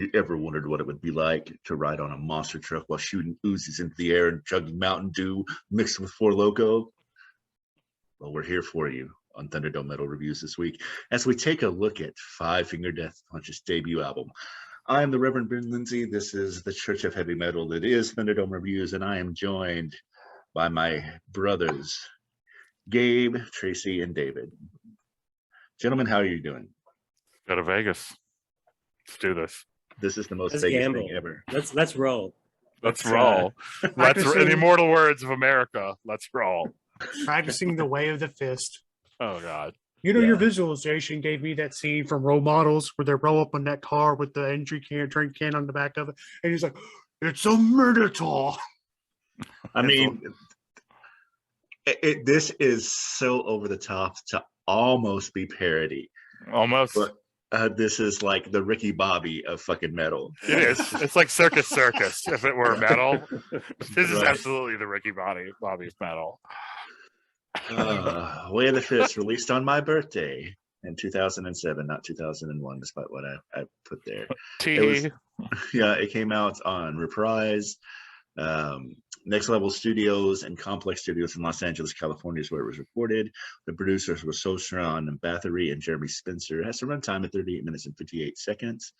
you ever wondered what it would be like to ride on a monster truck while shooting Uzis into the air and chugging Mountain Dew mixed with Four Loko? Well, we're here for you on Thunderdome Metal Reviews this week as we take a look at Five Finger Death Punch's debut album. I am the Reverend Ben Lindsay. This is the Church of Heavy Metal that is Thunderdome Reviews, and I am joined by my brothers, Gabe, Tracy, and David. Gentlemen, how are you doing? Go to Vegas. Let's do this. This is the most Vegas thing ever. Let's roll. Let's roll. In the immortal words of America, let's roll. Practicing the way of the fist. Oh, God. You know, your visualization gave me that scene from Role Models where they roll up on that car with the drink can on the back of it. And he's like, it's a Minotaur. I mean, this is so over the top to almost be parody. Almost. But this is like the Ricky Bobby of fucking metal. It is. It's like Circus Circus if it were metal. This is absolutely the Ricky Bobby of metal. Way of the Fist, released on my birthday in 2007, not 2001, despite what I put there. It came out on Reprise, Next Level Studios, and Complex Studios in Los Angeles, California is where it was recorded. The producers were Sosran and Bathory and Jeremy Spencer. It has a runtime of 38 minutes and 58 seconds.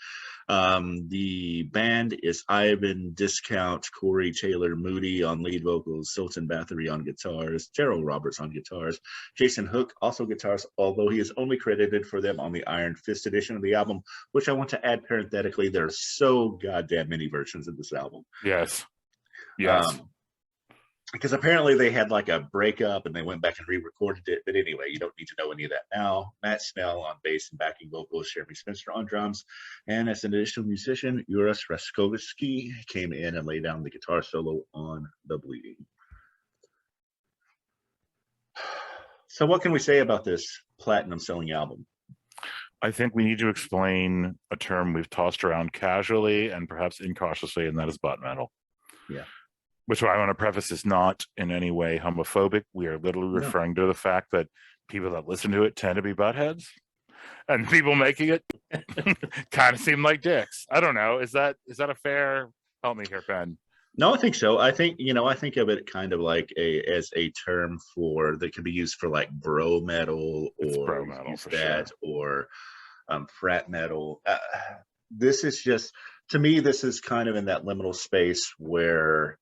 The band is Ivan, Discount, Corey Taylor, Moody on lead vocals, Sultan Bathory on guitars, Terrell Roberts on guitars, Jason Hook also guitars, although he is only credited for them on the Iron Fist edition of the album, which I want to add parenthetically, there are so goddamn many versions of this album. Yes. Because apparently they had like a breakup and they went back and re-recorded it. But anyway, you don't need to know any of that now. Matt Snell on bass and backing vocals, Jeremy Spencer on drums, and as an additional musician, Uras Raskovsky came in and laid down the guitar solo on The Bleeding. So what can we say about this platinum selling album? I think we need to explain a term we've tossed around casually and perhaps incautiously, and that is butt metal. Yeah. Which I want to preface is not in any way homophobic. We are literally referring to the fact that people that listen to it tend to be buttheads, and people making it kind of seem like dicks. I don't know. Is that a fair? Help me here, Ben. No, I think so. I think of it kind of like as a term for that can be used for like bro metal or bro metal for sure. Or frat metal. This is just, to me, this is kind of in that liminal space where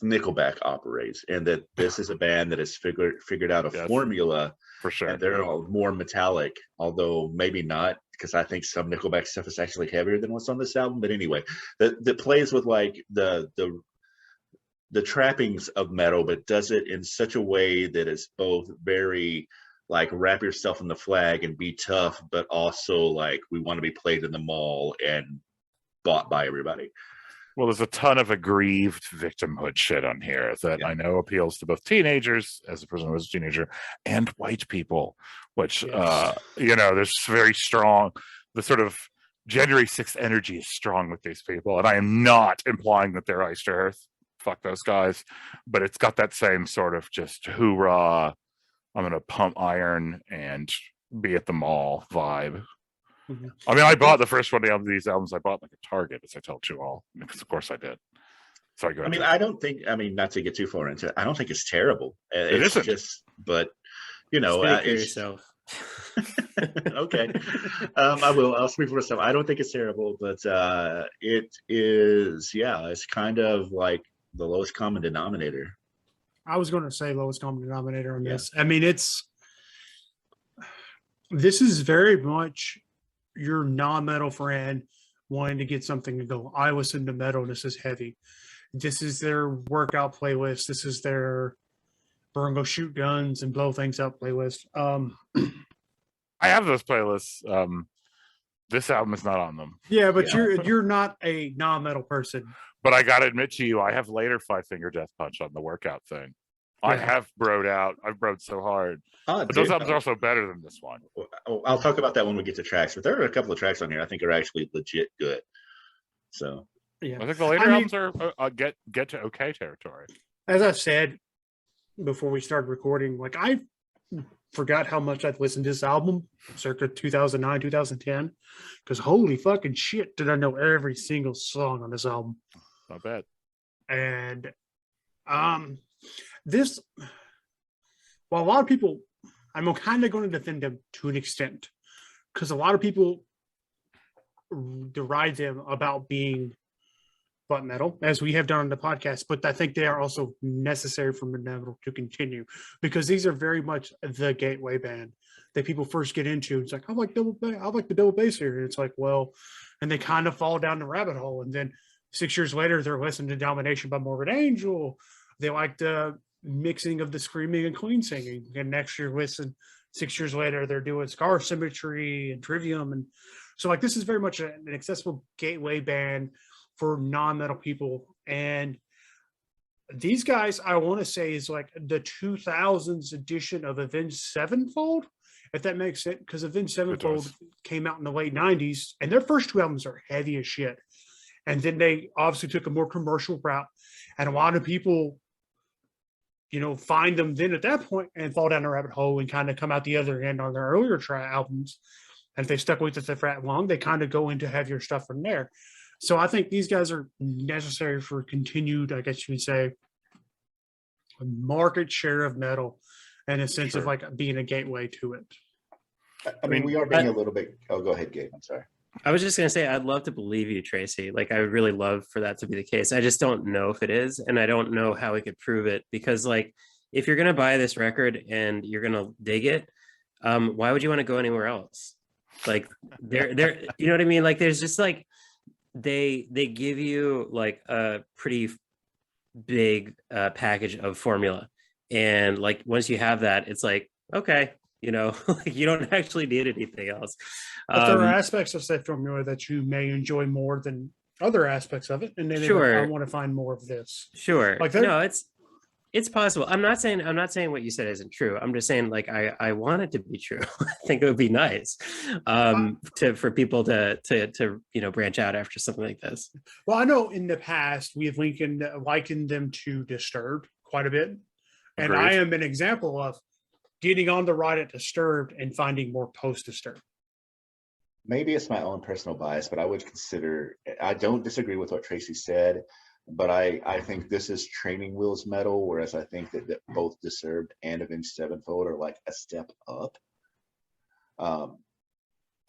Nickelback operates, and that this is a band that has figured out a formula for sure. And they're all more metallic, although maybe not, because I think some Nickelback stuff is actually heavier than what's on this album. But anyway, that plays with like the trappings of metal, but does it in such a way that is both very like wrap yourself in the flag and be tough, but also like we want to be played in the mall and bought by everybody. Well, there's a ton of aggrieved victimhood shit on here that I know appeals to both teenagers, as a person who was a teenager, and white people, which, there's very strong, the sort of January 6th energy is strong with these people. And I am not implying that they're iced to earth. Fuck those guys. But it's got that same sort of just hoorah, I'm going to pump iron and be at the mall vibe. Mm-hmm. I mean, I bought the first one of these albums. I bought like a Target, as I told you all, because of course I did. Sorry, go ahead. I mean, not to get too far into it, I don't think it's terrible. It isn't. Just, but yourself. Okay. I'll speak for myself. I don't think it's terrible, but it is, it's kind of like the lowest common denominator. I was going to say lowest common denominator on this. I mean, this is very much your non-metal friend wanting to get something to go, I listen to metal, this is heavy. This is their workout playlist. This is their we're gonna go shoot guns and blow things up playlist. I have those playlists. This album is not on them. Yeah, but you're not a non-metal person. But I gotta admit to you, I have later Five Finger Death Punch on the workout thing. I have broed out. I've broed so hard. But those albums are also better than this one. I'll talk about that when we get to tracks. But there are a couple of tracks on here I think are actually legit good. So I think the later albums are get to okay territory. As I said before we started recording, like I forgot how much I'd listened to this album circa 2009, 2010. Because holy fucking shit, did I know every single song on this album. Not bad. And this, well, a lot of people, I'm kind of going to defend them to an extent. Because a lot of people deride them about being butt metal, as we have done on the podcast, but I think they are also necessary for metal to continue, because these are very much the gateway band that people first get into. It's like, I like the double bass here. And it's like, well, and they kind of fall down the rabbit hole. And then 6 years later, they're listening to Domination by Morbid Angel. They like the mixing of the screaming and clean singing. And next year, 6 years later, they're doing Scar Symmetry and Trivium. And so like, this is very much an accessible gateway band for non-metal people. And these guys, I want to say, is like the 2000s edition of Avenged Sevenfold, if that makes sense, because Avenged Sevenfold came out in the late 90s, and their first 2 albums are heavy as shit. And then they obviously took a more commercial route, and a lot of people, find them then at that point and fall down a rabbit hole and kind of come out the other end on their earlier albums. And if they stuck with it for that long, they kind of go into heavier stuff from there. So I think these guys are necessary for continued, I guess you would say, market share of metal, and a sense of like being a gateway to it. I mean, we are being a little bit. Oh, go ahead, Gabe. I'm sorry. I was just going to say, I'd love to believe you, Tracy. Like, I would really love for that to be the case. I just don't know if it is, and I don't know how we could prove it, because like, if you're going to buy this record and you're going to dig it, why would you want to go anywhere else? Like, they're you know what I mean? Like, there's just like, they give you like a pretty big package of formula, and like once you have that, it's like, okay, like, you don't actually need anything else. But there are aspects of that formula that you may enjoy more than other aspects of it, and then I want to find more of this. Sure, like no, it's possible. I'm not saying what you said isn't true. I'm just saying, like, I want it to be true. I think it would be nice for people to branch out after something like this. Well, I know in the past we have likened them to Disturbed quite a bit, and I am an example of getting on the ride at Disturbed and finding more post-Disturbed. Maybe it's my own personal bias, but I don't disagree with what Tracy said. But I think this is Training Wheels metal, whereas I think that both Disturbed and Avenged Sevenfold are like a step up.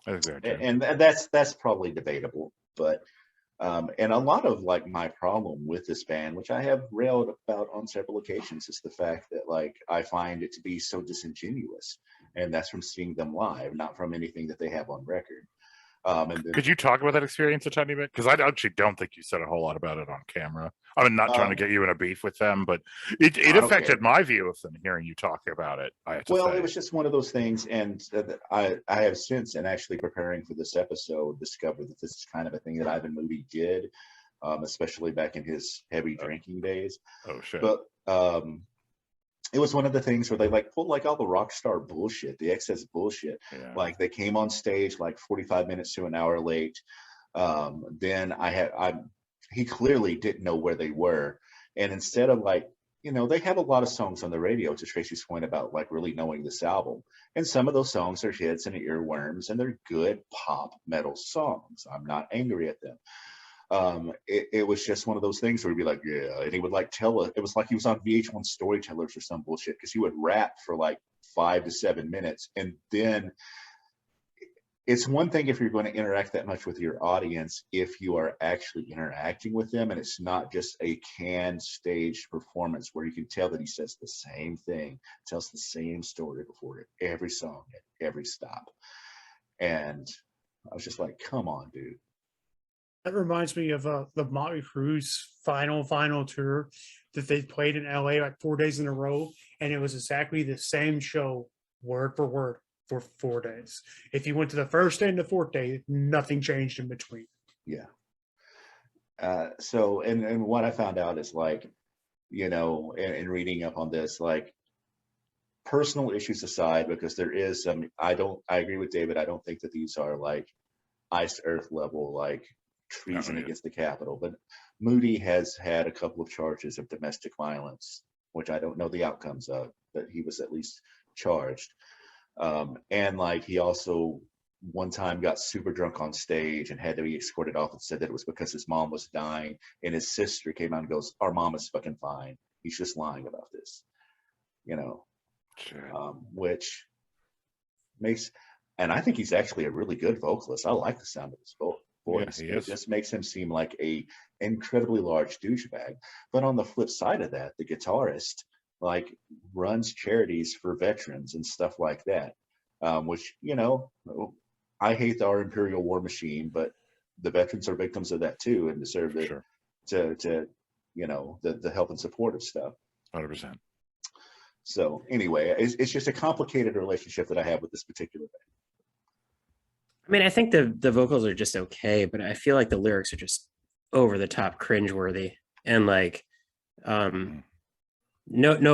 And that's probably debatable. But and a lot of like my problem with this band, which I have railed about on several occasions, is the fact that like I find it to be so disingenuous, and that's from seeing them live, not from anything that they have on record. Could you talk about that experience a tiny bit? Because I actually don't think you said a whole lot about it on camera. I'm not trying to get you in a beef with them, but it affected my view of them hearing you talk about it. It was just one of those things, and I have since, and actually preparing for this episode, discovered that this is kind of a thing that Ivan Moody did, especially back in his heavy drinking days. Oh shit! But it was one of the things where they like pulled like all the rock star bullshit, the excess bullshit. Yeah. Like they came on stage like 45 minutes to an hour late. Then he clearly didn't know where they were. And instead of like, they have a lot of songs on the radio, to Tracy's point about like really knowing this album. And some of those songs are hits and earworms, and they're good pop metal songs. I'm not angry at them. It was just one of those things where he'd be like, yeah, and he would like it was like he was on VH1 Storytellers or some bullshit, because he would rap for like 5 to 7 minutes. And then it's one thing if you're going to interact that much with your audience, if you are actually interacting with them, and it's not just a canned staged performance where you can tell that he says the same thing, tells the same story before every song at every stop. And I was just like, come on, dude. That reminds me of the Motley Crue's final tour that they played in LA like 4 days in a row, and it was exactly the same show, word for word, for 4 days. If you went to the first day and the fourth day, nothing changed in between. Yeah. So, and what I found out is like, in reading up on this, like personal issues aside, because there is some, I agree with David. I don't think that these are like ice earth level, like treason against the Capitol, but Moody has had a couple of charges of domestic violence, which I don't know the outcomes of, but he was at least charged. And like he also one time got super drunk on stage and had to be escorted off and said that it was because his mom was dying, and his sister came out and goes, our mom is fucking fine, he's just lying about this, you know. Sure. Which makes, and I think he's actually a really good vocalist. I like the sound of his voice. Yeah, it just makes him seem like a incredibly large douchebag. But on the flip side of that, the guitarist like runs charities for veterans and stuff like that, which, you know, I hate our imperial war machine, but the veterans are victims of that too and deserve it. Sure. to you know, the help and support of stuff. 100%. So anyway, it's just a complicated relationship that I have with this particular band. I mean, I think the vocals are just okay, but I feel like the lyrics are just over the top cringeworthy, and like no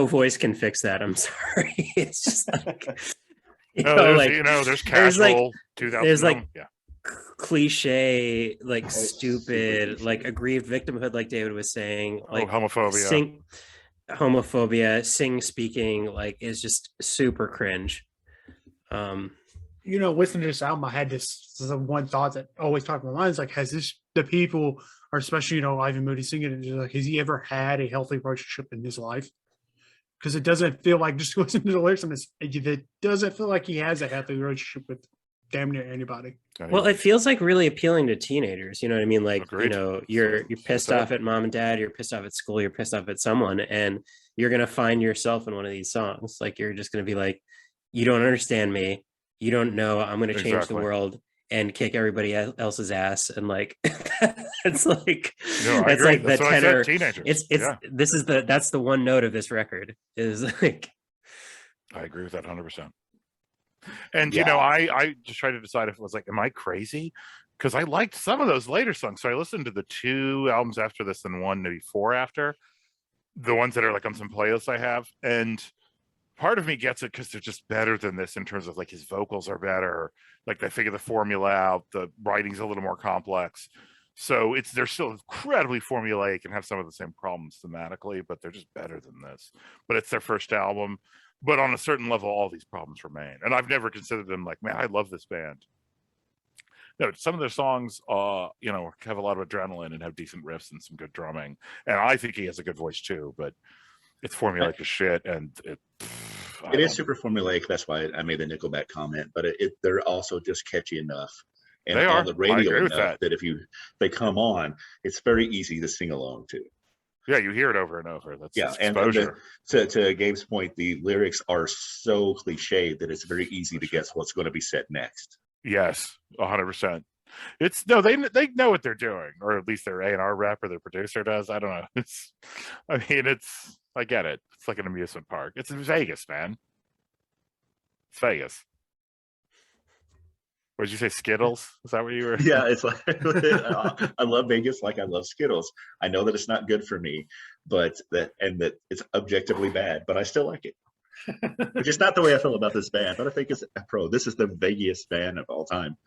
voice can fix that. I'm sorry. It's just like there's casual 2000. There's like yeah. cliche, like stupid, like aggrieved victimhood, like David was saying, like homophobia, sing speaking, like is just super cringe. You know, listening to this album, I had this one thought that always popped in my mind. Is like, has this the people, or especially, you know, Ivan Moody singing it, like, has he ever had a healthy relationship in his life? Because it doesn't feel like, just listening to the lyrics on this, it doesn't feel like he has a healthy relationship with damn near anybody. Well, it feels like really appealing to teenagers. You know what I mean? Like, Agreed. You know, you're pissed off at mom and dad, you're pissed off at school, you're pissed off at someone, and you're gonna find yourself in one of these songs. Like, you're just gonna be like, you don't understand me. You don't know I'm going to change the world and kick everybody else's ass. And like, it's like, that's like the tenor. That's the one note of this record is like. I agree with that 100%. And, you know, I just tried to decide if it was like, am I crazy? Because I liked some of those later songs. So I listened to the 2 albums after this and one, maybe 4 after, the ones that are like on some playlists I have. And part of me gets it because they're just better than this in terms of like his vocals are better. Like they figure the formula out, the writing's a little more complex. So they're still incredibly formulaic and have some of the same problems thematically, but they're just better than this. But it's their first album. But on a certain level, all these problems remain. And I've never considered them like, man, I love this band. No, some of their songs, you know, have a lot of adrenaline and have decent riffs and some good drumming. And I think he has a good voice too, but it's formulaic as shit, and it is super formulaic. That's why I made the Nickelback comment. But they're also just catchy enough, and they on the radio enough that if they come on, it's very easy to sing along to. Yeah, you hear it over and over. That's exposure. And to Gabe's point, the lyrics are so cliched that it's very easy to guess what's going to be said next. Yes, 100%. It's no, they know what they're doing, or at least their A&R rep or their producer does. I don't know. I get it. It's like an amusement park. It's in Vegas, man. It's Vegas. What did you say, Skittles? Is that what you were? Yeah, it's like I love Vegas like I love Skittles. I know that it's not good for me, but that it's objectively bad, but I still like it. Which is not the way I feel about this band, but I think it's a pro. This is the Vegas band of all time.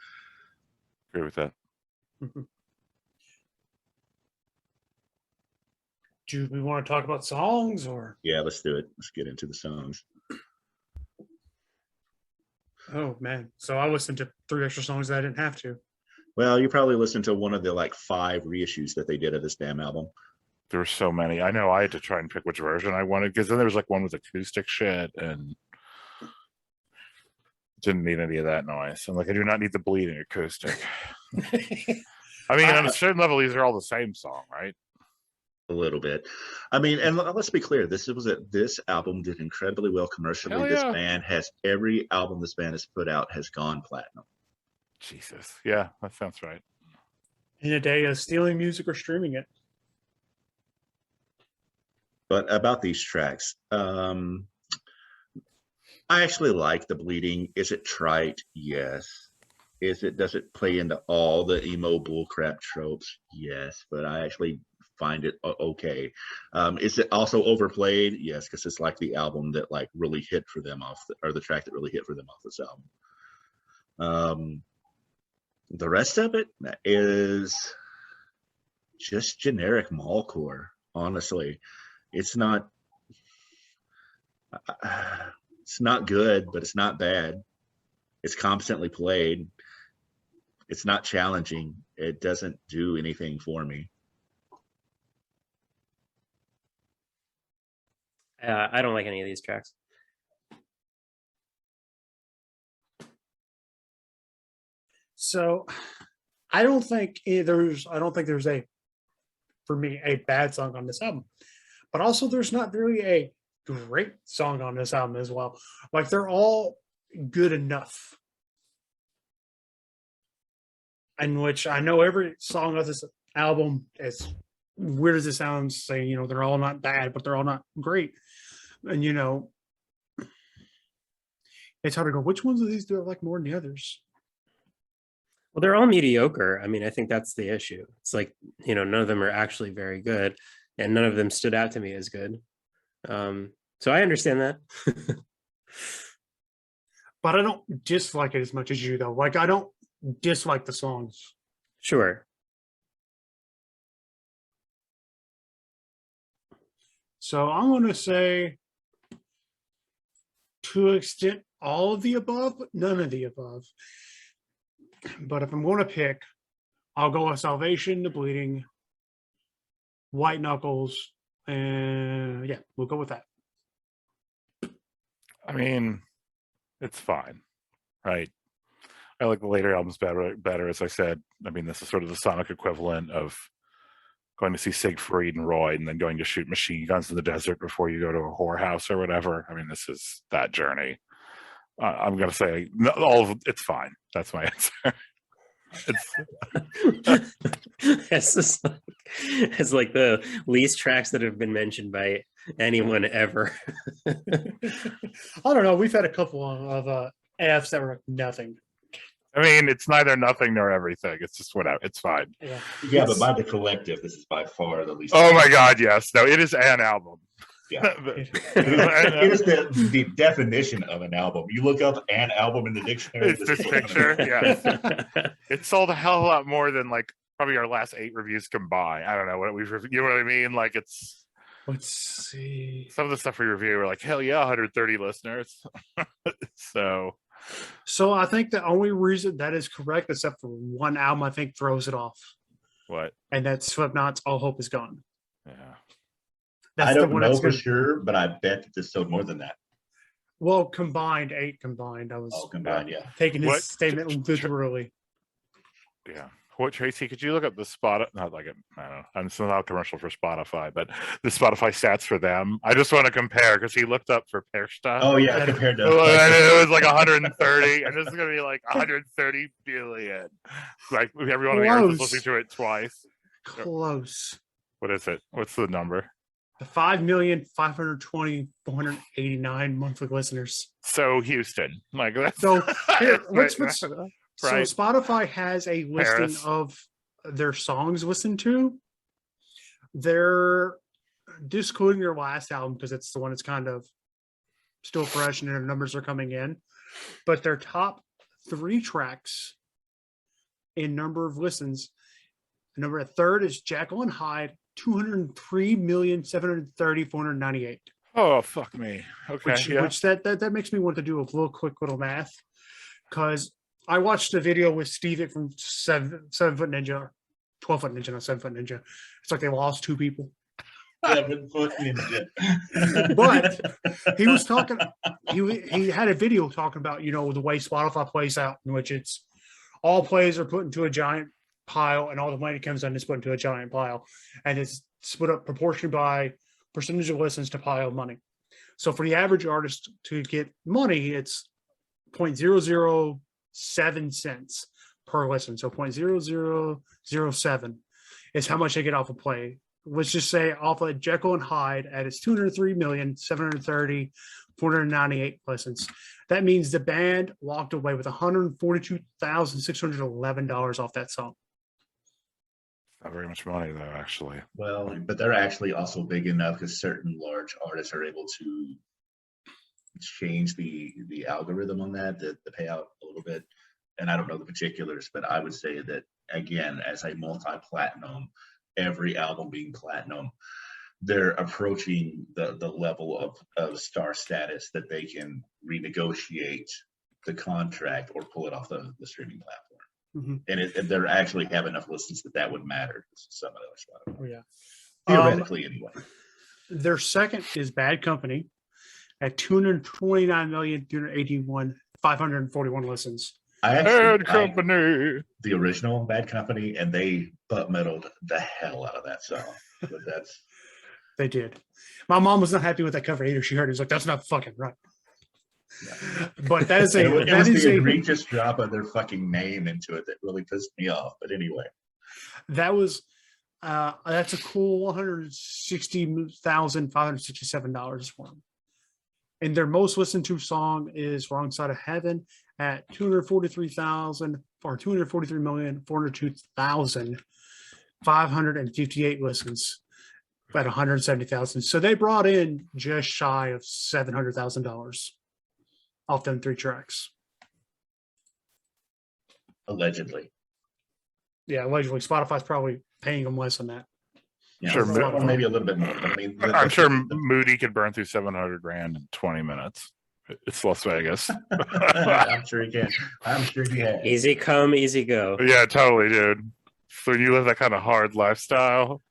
Agree with that. Do we want to talk about songs or? Yeah, let's do it. Let's get into the songs. Oh man, so I listened to 3 extra songs that I didn't have to. Well, you probably listened to one of the like 5 reissues that they did of this damn album. There were so many. I know I had to try and pick which version I wanted, because then there was like one with acoustic shit and didn't need any of that noise. I'm like, I do not need the bleeding acoustic. I mean, on a certain level, these are all the same song, right? A little bit. I mean, and let's be clear, this album did incredibly well commercially. Yeah. This band has every album this band has put out has gone platinum. Jesus. Yeah, that sounds right. In a day of stealing music or streaming it. But about these tracks, I actually like the bleeding. Is it trite? Yes. Does it play into all the emo bullcrap tropes? Yes, but I actually find it okay. Is it also overplayed? Yes, because it's like the album that like really hit for them or the track that really hit for them off this album. The rest of it is just generic mallcore, honestly. It's not It's not good, but it's not bad. It's constantly played. It's not challenging. It doesn't do anything for me. I don't like any of these tracks. So I don't think there's a, for me, a bad song on this album, but also there's not really a great song on this album as well. Like, they're all good enough. In which I know every song of this album, as weird as it sounds, say, you know, they're all not bad, but they're all not great. And, you know, it's hard to go, which ones of these do I like more than the others? Well, they're all mediocre. I mean, I think that's the issue. It's like, you know, none of them are actually very good, and none of them stood out to me as good. So I understand that. But I don't dislike it as much as you, though. Like, I don't dislike the songs. Sure. So I'm going to say, to an extent, all of the above, but none of the above. But if I'm going to pick, I'll go with Salvation, The Bleeding, White Knuckles, and yeah, we'll go with that. I mean, it's fine, right? I like the later albums better, as I said. I mean, this is sort of the sonic equivalent of going to see Siegfried and Roy and then going to shoot machine guns in the desert before you go to a whorehouse or whatever. I mean, this is that journey. I'm going to say all of it, it's fine. That's my answer. It's like the least tracks that have been mentioned by anyone ever. I don't know. We've had a couple of Fs that were nothing. I mean, it's neither nothing nor everything. It's just whatever. It's fine. Yeah, but by the collective, this is by far the least. Oh my God, yes. No, it is an album. Yeah. It is the definition of an album. You look up an album in the dictionary. It's this picture. Yeah. It sold a hell of a lot more than like probably our last 8 reviews combined. I don't know what we've reviewed. You know what I mean? Like, it's. Let's see. Some of the stuff we review are like, hell yeah, 130 listeners. So I think the only reason that is correct, except for one album, I think throws it off. What? And that's Slipknot's All Hope Is Gone. Yeah. That's I don't know for sure, but I bet that this sold more than that. Well, combined, 8 combined. I was combined, yeah. Taking his statement literally. Yeah. What, Tracy, could you look up the spot? Not like it, I don't know. I'm still not a commercial for Spotify, but the Spotify stats for them. I just want to compare because he looked up for Persta. Oh yeah, compared to it was like 130, and this is gonna be like 130 billion. Like everyone on the earth is listening to it twice. Close. What is it? What's the number? The 5,520,489 monthly listeners. So Houston, like that's so. Here, right. So Spotify has a listing of their songs listened to. They're discluding their last album because it's the one that's kind of still fresh and their numbers are coming in. But their top 3 tracks in number of listens, number at third is Jekyll and Hyde, 203,730,498. Oh, fuck me. Okay. Which that makes me want to do a little quick little math, because I watched a video with Steve from 7 Foot Ninja, 12 Foot Ninja, not 7 Foot Ninja. It's like they lost 2 people. 7 Foot Ninja. But he was talking. He had a video talking about, you know, the way Spotify plays out, in which it's all plays are put into a giant pile, and all the money that comes in is put into a giant pile, and it's split up proportionally by percentage of listens to pile of money. So for the average artist to get money, it's 0.007 cents per listen. So 0.0007 is how much they get off a play. Let's just say off of Jekyll and Hyde at its 203,730,498 listens. That means the band walked away with $142,611 off that song. Not very much money, though, actually. Well, but they're actually also big enough because certain large artists are able to change the algorithm on that, the payout a little bit. And I don't know the particulars, but I would say that, again, as a multi-platinum, every album being platinum, they're approaching the level of star status that they can renegotiate the contract or pull it off the streaming platform. And they're actually have enough listens that would matter to some of those. Oh, yeah. Theoretically, anyway. Their second is Bad Company at 229,381,541 listens. Bad Company, the original Bad Company, and they butt metaled the hell out of that song. But that's they did. My mom was not happy with that cover either. She heard it, was like, "That's not fucking right." Yeah. But that is it was the egregious drop of their fucking name into it that really pissed me off. But anyway, that was that's a cool $160,567 for them. And their most listened to song is "Wrong Side of Heaven" at 243,402,558 listens at 170,000. So they brought in just shy of $700,000 off them 3 tracks. Allegedly. Yeah, allegedly. Spotify's probably paying them less than that. Yeah, sure, or maybe a little bit more. I mean, I'm sure Moody could burn through 700 grand in 20 minutes. It's Las Vegas. I'm sure he can. I'm sure he has. Easy come, easy go. Yeah, totally, dude. So when you live that kind of hard lifestyle,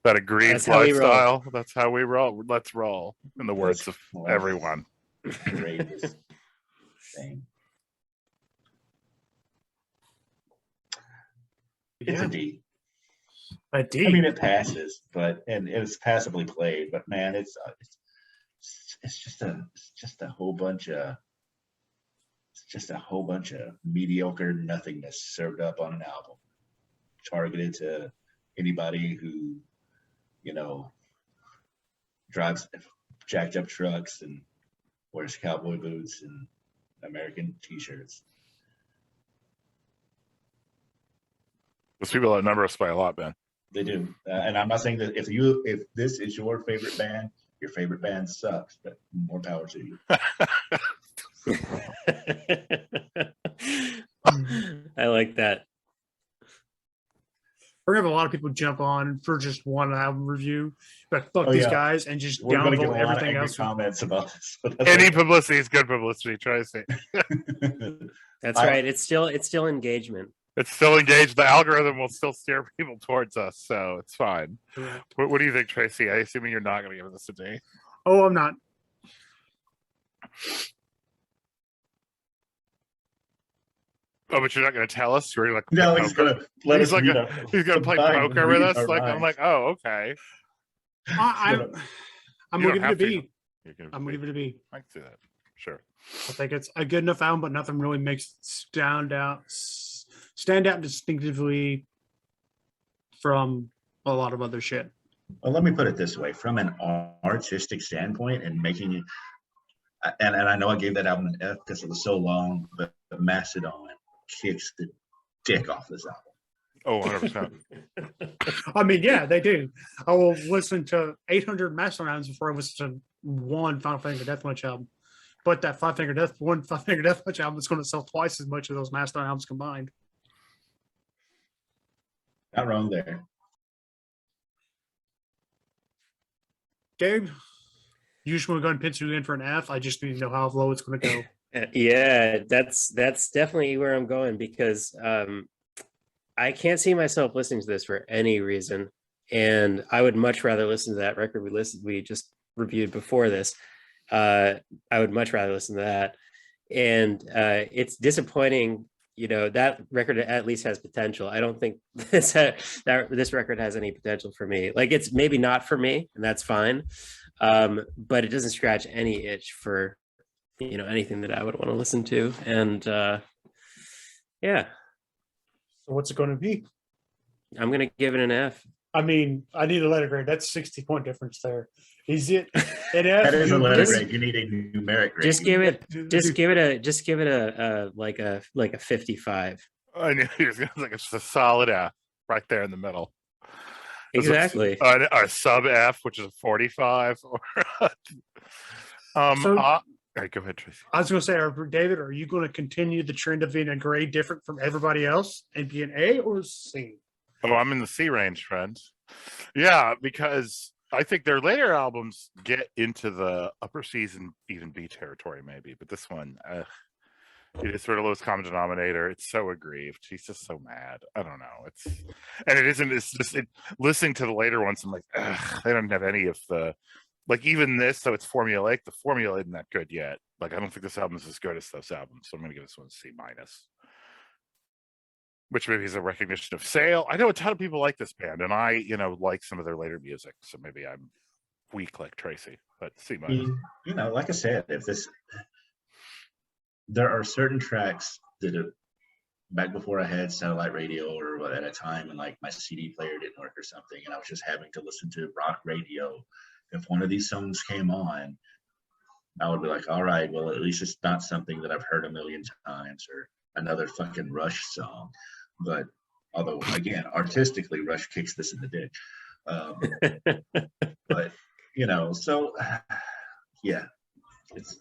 that aggrieved lifestyle, that's how we roll. Let's roll, in the words of everyone. Greatest thing. It's a D. A D. I mean, it passes, and it's passably played, but man, it's just a whole bunch of mediocre nothingness served up on an album, targeted to anybody who, drives jacked up trucks and wears cowboy boots and American t-shirts. Those people outnumber us by a lot, Ben. They do, and I'm not saying that if this is your favorite band, your favorite band sucks, but more power to you. I like that. We're gonna have a lot of people jump on for just one album review, but fuck these guys and just downvote everything else. Comments about this. Any publicity is good publicity. Tracy. That's right. It's still engagement. It's still engaged. The algorithm will still steer people towards us, so it's fine. What do you think, Tracy? I assuming you're not going to give this a D. Oh, I'm not. Oh, but you're not going to tell us? You're like, no, he's going to let us. He's going to play poker with us. Like, I'm like, oh, okay. I'm going to give it a B. I'm going to give it a B. I can see that. Sure. I think it's a good enough album, but nothing really makes it stand out distinctively from a lot of other shit. Well, let me put it this way: from an artistic standpoint, and making it, and I know I gave that album an F because it was so long, but Mastodon kicks the dick off this album. Oh, 100%. I mean, yeah, they do. I will listen to 800 Mastodon albums before I listen to one Final Finger Death Punch album. But that Five Finger Death Punch album is going to sell twice as much of those Mastodon albums combined. Not wrong there. Gabe, you just want to go and pencil you in for an F? I just need to know how low it's going to go. Yeah, that's definitely where I'm going because I can't see myself listening to this for any reason, and I would much rather listen to that record we just reviewed before this. I would much rather listen to that, and it's disappointing. That record at least has potential. I don't think this record has any potential for me. Like, it's maybe not for me, and that's fine. But it doesn't scratch any itch for anything that I would want to listen to. And yeah. So what's it going to be? I'm going to give it an F. I mean, I need a letter grade. That's 60-point difference there. Is it an F? That is a letter grade. You need a numeric grade. Just give it a like a 55. I knew he was going to like a solid F right there in the middle. Exactly. A sub F, which is a 45. All right, go ahead, Tracy. I was going to say, David, are you going to continue the trend of being a grade different from everybody else and be an A or C? Oh, I'm in the C range, friends. Yeah, because I think their later albums get into the upper season, even B territory, maybe. But this one, it is sort of lowest common denominator. It's so aggrieved. He's just so mad. I don't know. It's just listening to the later ones. I'm like, they don't have any of the, like even this. So it's formulaic. The formula isn't that good yet. Like I don't think this album is as good as those albums. So I'm gonna give this one a C-, which maybe is a recognition of sale. I know a ton of people like this band, and I, like some of their later music. So maybe I'm weak like Tracy, but C-. Like I said, there are certain tracks that are back before I had satellite radio or at a time and like my CD player didn't work or something, and I was just having to listen to rock radio. If one of these songs came on, I would be like, all right, well, at least it's not something that I've heard a million times or another fucking Rush song. But although, again, artistically, Rush kicks this in the dick. But, so, yeah, it's.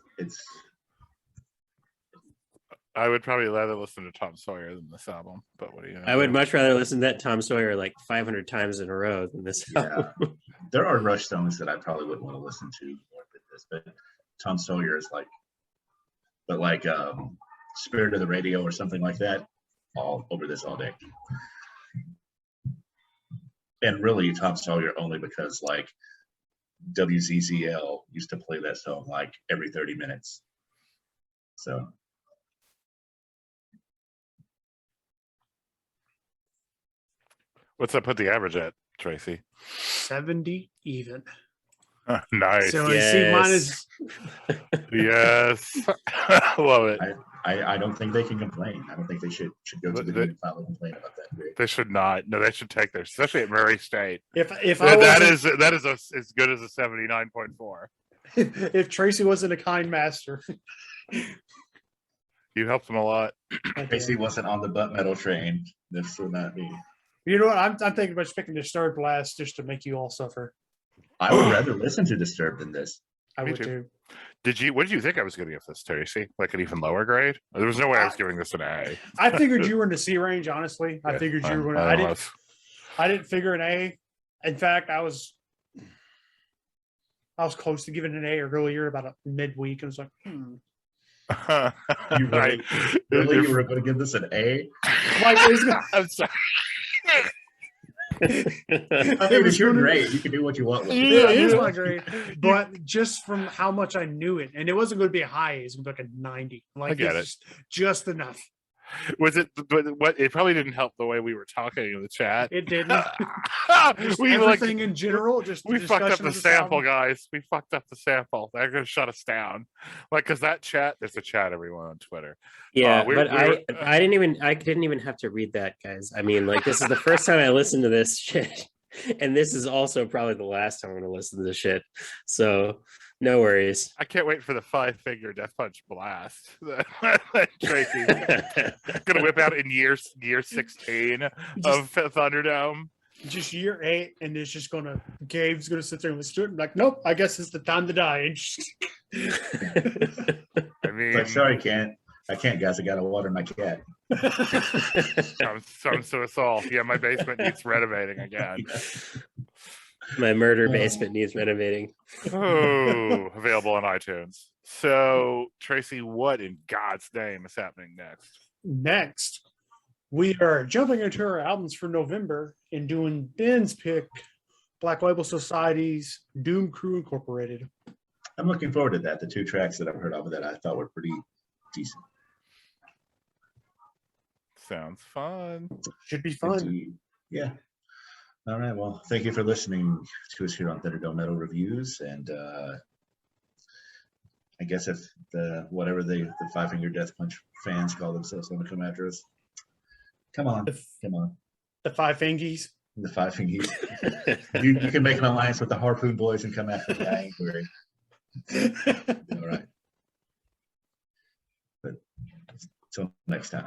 I would probably rather listen to Tom Sawyer than this album, but what do you know? I would much rather listen to that Tom Sawyer like 500 times in a row than this album. There are Rush songs that I probably wouldn't want to listen to more than this, but Tom Sawyer is like Spirit of the Radio or something like that, all over this all day. And really Tom Sawyer only because like WZZL used to play that song like every 30 minutes. So what's that put the average at, Tracy? 70 even. Nice. So yes. C-. Yes. Love it. I don't think they can complain. I don't think they should go to the and file a complaint about that. They should not. No, they should take their, especially at Murray State. If that is as good as a 79.4. If Tracy wasn't a kind master. You helped them a lot. Tracy wasn't on the butt metal train. This would not be. You know what? I'm thinking about picking Disturbed last just to make you all suffer. I would rather listen to Disturbed than this. I would too. What did you think I was going to give this, Tracy? Like an even lower grade? There was no way I was giving this an A. I figured you were in the C range, honestly. I figured you were going to. I didn't figure an A. In fact, I was close to giving an A earlier, about a midweek. I was like, You were going to give this an A? I'm sorry. It was your grade. You can do what you want with it. Yeah, it was my grade. But just from how much I knew it, and it wasn't going to be a high, it was going to be like a 90. Like, I get it. Just enough. Was it what? It probably didn't help the way we were talking in the chat. It didn't. Everything in general. We fucked up the sample, guys. We fucked up the sample. They're gonna shut us down. Like, cause that chat. There's a chat, everyone on Twitter. Yeah, I didn't even have to read that, guys. I mean, like, this is the first time I listened to this shit, and this is also probably the last time I'm gonna listen to this shit. So. No worries. I can't wait for the 5-figure Death Punch blast. Tracy's gonna whip out in year 16 of Thunderdome. Just year 8, and it's just Gabe's gonna sit there and listen to it and be like, nope, I guess it's the time to die. I mean, but sorry, I can't, guys. I gotta water my cat. Some to us all. Yeah, my basement needs renovating again. My murder basement needs renovating. Oh, available on iTunes. So, Tracy, what in God's name is happening next? Next, we are jumping into our albums for November and doing Ben's pick, Black Label Society's Doom Crew Incorporated. I'm looking forward to that. The 2 tracks that I've heard of that I thought were pretty decent. Sounds fun. Should be fun. Indeed. Yeah. All right. Well, thank you for listening to us here on Thunderdome Metal Reviews. And I guess if whatever the 5-finger Death Punch fans call themselves want to come after us, come on. The 5 fingies. The 5 fingies. you can make an alliance with the Harpoon Boys and come after me. I ain't worried. All right. But until next time.